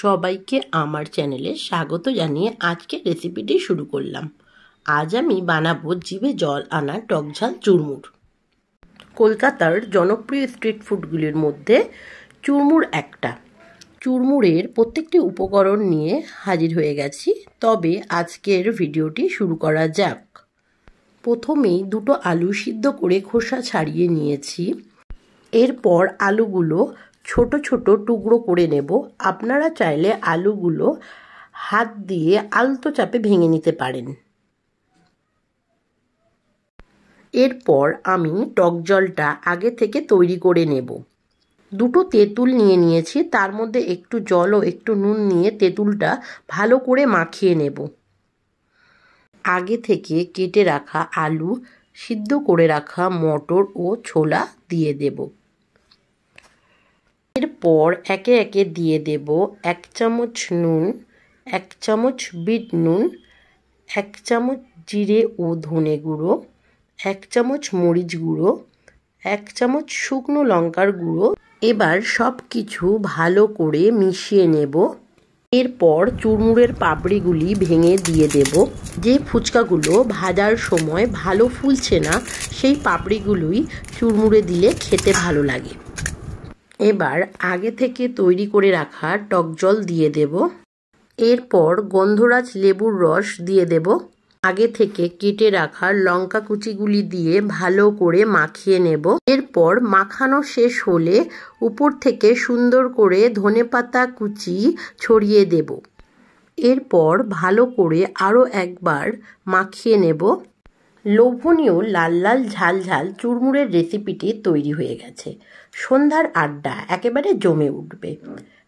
সবাইকে আমার চ্যানেলে স্বাগত জানিয়ে আজকে রেসিপিটি শুরু করলাম। আজ আমি বানাবো জিভে জল আনা টকঝাল চুরমুর। কলকাতার জনপ্রিয় স্ট্রিট ফুডগুলির মধ্যে চুরমুর একটা। চুরমুরের প্রত্যেকটি উপকরণ নিয়ে হাজির হয়ে গেছি, তবে আজকের ভিডিওটি শুরু করা যাক। প্রথমেই দুটো আলু সিদ্ধ করে খোসা ছাড়িয়ে নিয়েছি। এরপর আলুগুলো ছোট ছোট টুকরো করে নেব। আপনারা চাইলে আলুগুলো হাত দিয়ে আলতো চাপে ভেঙে নিতে পারেন। এরপর আমি টক জলটা আগে থেকে তৈরি করে নেব। দুটো তেঁতুল নিয়ে নিয়েছি, তার মধ্যে একটু জল ও একটু নুন নিয়ে তেঁতুলটা ভালো করে মাখিয়ে নেব। আগে থেকে কেটে রাখা আলু, সিদ্ধ করে রাখা মটর ও ছোলা দিয়ে দেব। এরপর একে একে দিয়ে দেব 1 চামচ নুন, 1 চামচ বিট নুন, 1 চামচ জিরে ও ধনে গুঁড়ো, 1 চামচ মরিচ গুঁড়ো, 1 চামচ শুকনো লঙ্কার গুঁড়ো। এবার সব কিছু ভালো করে মিশিয়ে নেব। এরপর চুরমুরের পাপড়িগুলি ভেঙে দিয়ে দেব। যে ফুচকাগুলো ভাজার সময় ভালো ফুলছে না, সেই পাপড়িগুলোই চুরমুরে দিলে খেতে ভালো লাগে। এবার আগে থেকে তৈরি করে রাখা টক জল দিয়ে দেব। এরপর গন্ধরাজ লেবুর রস দিয়ে দেব। আগে থেকে কেটে রাখা লঙ্কা কুচিগুলি দিয়ে ভালো করে মাখিয়ে নেব। এরপর মাখানো শেষ হলে উপর থেকে সুন্দর করে ধনেপাতা কুচি ছড়িয়ে দেব। এরপর ভালো করে আরও একবার মাখিয়ে নেব। লোভনীয় লাল লাল ঝাল ঝাল চুরমুরের রেসিপিটি তৈরি হয়ে গেছে। সন্ধ্যার আড্ডা একেবারে জমে উঠবে।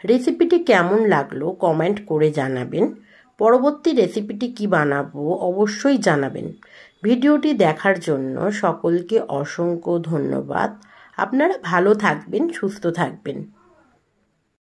রেসিপিটি কেমন লাগলো কমেন্ট করে জানাবেন। পরবর্তী রেসিপিটি কি বানাবো অবশ্যই জানাবেন। ভিডিওটি দেখার জন্য সকলকে অসংখ্য ধন্যবাদ। আপনারা ভালো থাকবেন, সুস্থ থাকবেন।